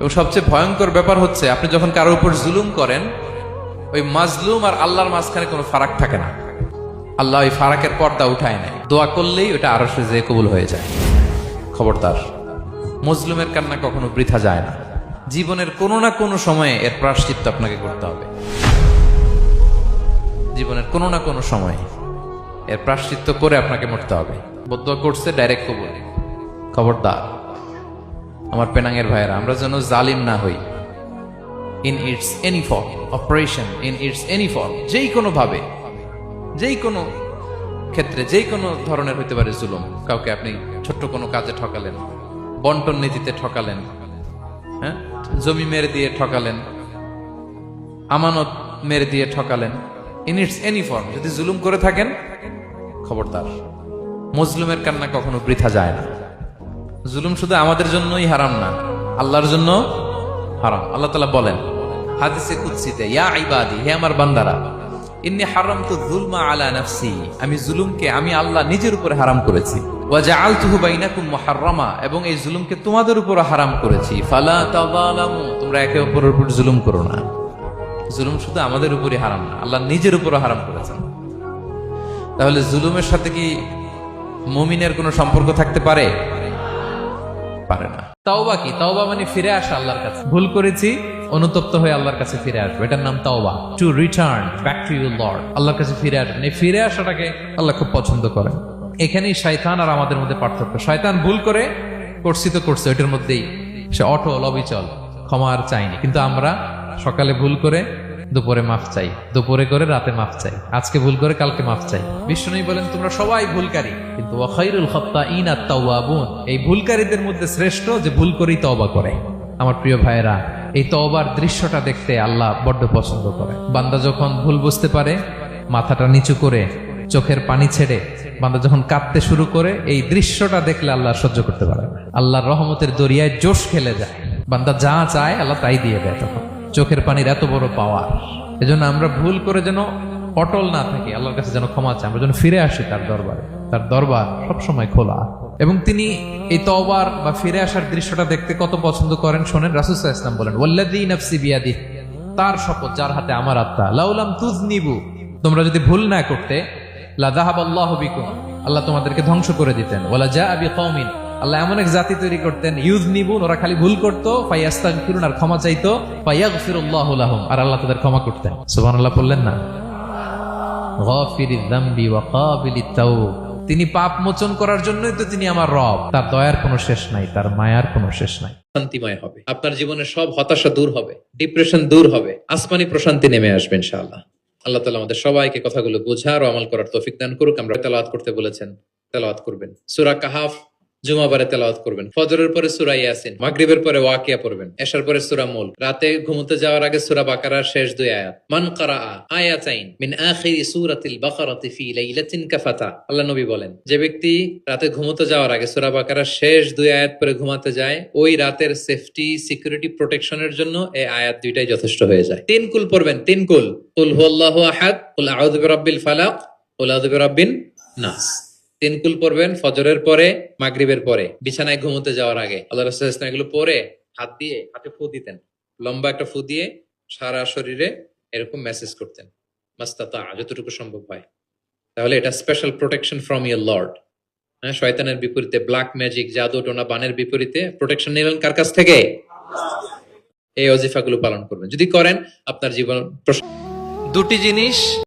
এবং সবচেয়ে ভয়ঙ্কর ব্যাপার হচ্ছে আপনি যখন কারোর উপর জুলুম করেন, ওই মাজলুম আর আল্লাহর মাঝখানে কোনো ফারাক থাকে না। আল্লাহ ওই ফারাকের পর্দা উঠায় নেয়, দোয়া করলেই ওটা আরশে যেয়ে কবুল হয়ে যায়। খবরদার, মজলুমের কান্না কখনো বৃথা যায় না। জীবনের কোনো না কোনো সময়ে এর প্রায়শ্চিত্ত আপনাকে করতে হবে। জীবনের কোনো না কোনো সময়ে এর প্রায়শ্চিত্ত করে আপনাকে মরতে হবে। বদদোয়া করছে, ডাইরেক্ট কবুল। খবরদার আমার পেনাঙ্গের ভাইয়েরা, আমরা যেন জালিম না হই। In it's any form, operation in it's any form, যেই কোনো ভাবে, যেই কোনো ক্ষেত্রে, যেই কোনো ধরনের হইতে পারে জুলুম। কাউকে আপনি ছোট্ট কোনো কাজে ঠকালেন, বন্টন নীতিতে ঠকালেন, হ্যাঁ, জমি মেরে দিয়ে ঠকালেন, আমানত মেরে দিয়ে ঠকালেন, ইন ইটস এনি ফর্ম যদি জুলুম করে থাকেন, খবরদার, মজলুমের কান্না কখনো বৃথা যায় না। জুলুম শুধু আমাদের জন্যই হারাম না, আল্লাহর জন্য হারাম। আল্লাহ তাআলা বলেন হাদিসে কুদসিতে, ইয়া ইবাদি, হে আমার বান্দারা, ইন্নী হারামতু যুলমা আলা নাফসি, আমি জুলুমকে আমি আল্লাহ নিজের উপরে হারাম করেছি। ওয়া জাআলতুহু বাইনাকুম মুহাররামা, এবং এই জুলুমকে তোমাদের উপর হারাম করেছি। ফালা তাযালামু, তোমরা একে অপরের উপর জুলুম করো না। জুলুম শুধু আমাদের উপরই হারাম না, আল্লাহ নিজের উপরও হারাম করেছেন। তাহলে জুলুমের সাথে কি মুমিনের কোনো সম্পর্ক থাকতে পারে? পারে না। তাওবা কি? তাওবা মানে ফিরে আসা আল্লাহর কাছে। ভুল করেছি, অনুতপ্ত হয়ে আল্লাহর কাছে ফিরে আসবে, এটার নাম তাওবা। To return back to your Lord, আল্লাহর কাছে ফিরে আসবেন। এই ফিরে আসাটাকে আল্লাহ খুব পছন্দ করেন। এখানেই শয়তান আর আমাদের মধ্যে পার্থক্য। শয়তান ভুল করে করছি তো করছে, ওইটার মধ্যেই সে অটল অবিচল, ক্ষমা আর চাইনি। কিন্তু আমরা সকালে ভুল করে দুপুরে মাফ চাই, দুপুরে করে রাতে মাফ চাই, আজকে ভুল করে কালকে মাফ চাই। বিষ্ণু বলেন তোমরা সবাই ভুলকারী, কিন্তু ওয়া খায়রুল খাত্তাঈনা আত-তাওয়াবুন, এই ভুলকারীদের মধ্যে শ্রেষ্ঠ যে ভুল করেই তওবা করে। আমার প্রিয় ভাইয়েরা, এই তওবার দৃশ্যটা দেখতে আল্লাহ বড্ড পছন্দ করে। বান্দা যখন ভুল বুঝতে পারে, মাথাটা নিচু করে চোখের পানি ছেড়ে বান্দা যখন কাঁদতে শুরু করে, এই দৃশ্যটা দেখলে আল্লাহ সহ্য করতে পারে না। আল্লাহর রহমতের দরিয়ায় জোশ খেলে যায়, বান্দা যা চায় আল্লাহ তাই দিয়ে দেয়। তখন চোখের পানির এত বড় পাওয়ার। এজন্য আমরা ভুল করে যেন অটল না থাকি, আল্লাহর কাছে যেন ক্ষমা চাই, আমরা যেন ফিরে আসি তার দরবারে। তার দরবার সবসময় খোলা, এবং তিনি এই তওবার বা ফিরে আসার দৃশ্যটা দেখতে কত পছন্দ করেন শোনেন। রাসূল সাল্লাল্লাহু আলাইহি ওয়াসাল্লাম বলেন, ওয়াল্লাযী নাফসি বিয়াদিহি, তার শপথ যার হাতে আমার আত্মা, লাউলাম তুযনিবু, তোমরা যদি ভুল না করতে, লা যাহাবাল্লাহু বিকুম, আল্লাহ তোমাদেরকে ধ্বংস করে দিতেন। ওয়ালা জাআ বিকওমিন, আল্লাহ এমন এক জাতি তৈরি করতেন, ইউযনিবুন, ওরা খালি ভুল করতো, ফায়াস্তাগফিরুন, আর ক্ষমা চাইতো, ফায়াগফিরুল্লাহু লাহুম, আর আল্লাহ তাদের ক্ষমা করতেন। সুবহানাল্লাহ বললেন না? গাফিরিয যামবি ওয়া কাবিলিত তাওব, তিনি পাপ মোচন করার জন্যই তো তিনি আমার রব। তার দয়ার কোনো শেষ নাই, তার মায়ার কোনো শেষ নাই। শান্তিময় হবে আপনার জীবনের, সব হতাশা দূর হবে, ডিপ্রেশন দূর হবে, আসমানি প্রশান্তি নেমে আসবে ইনশাআল্লাহ। আল্লাহ তাআলা আমাদের সবাইকে কথাগুলো বোঝার ও আমল করার তৌফিক দান করুক। আমরা তেলাওয়াত করতে বলেছেন, তেলাওয়াত করবেন। সূরা কাহাফ জুমাবারে তেলাওয়াত করবেন। ফজরের পরে সূরা ইয়াসিন, মাগরিবের পরে ওয়াকিয়া পড়বেন, এশার পরে সূরা মুলক, রাতে ঘুমোতে যাওয়ার আগে সূরা বাকারার শেষ দুই আয়াত। মান কারাআ আয়াতাইন মিন আখিরি সূরাতিল বাকারাতি ফি লাইলাতিন কাফাতা, আল্লাহ নবী বলেন, যে ব্যক্তি রাতে ঘুমোতে যাওয়ার আগে সূরা বাকারার শেষ দুই আয়াত পরে ঘুমাতে যায়, ওই রাতের সেফটি, সিকিউরিটি, প্রোটেকশনের জন্য এই আয়াত দুইটাই যথেষ্ট হয়ে যায়। তিন কুল পড়বেন, তিন কুল, কুল হুয়াল্লাহু আহাদ, কুল আউযু বিরাব্বিল ফালাক, কুল আউযু বিরাব্বিন নাস। তিন কুল পড়বেন ফজরের পরে, মাগরিবের পরে, বিছানায় ঘুমোতে যাওয়ার আগে। আল্লাহ রাসূল সাল্লাল্লাহু আলাইহি ওয়াসাল্লাম এগুলো পরে হাত দিয়ে, হাতে ফু দিতেন, লম্বা একটা ফু দিয়ে সারা শরীরে এরকম মেসেজ করতেন, মাস্তাতা, যতটুকু সম্ভব হয়। তাহলে এটা special protection from your Lord. হ্যাঁ, শয়তানের বিপরীতে, ব্ল্যাক ম্যাজিক, জাদু টোনা বানের বিপরীতে প্রোটেকশন নিলেন কার কাছ থেকে? এই ওজিফাগুলো পালন করবেন। যদি করেন, আপনার জীবন দুটি জিনিস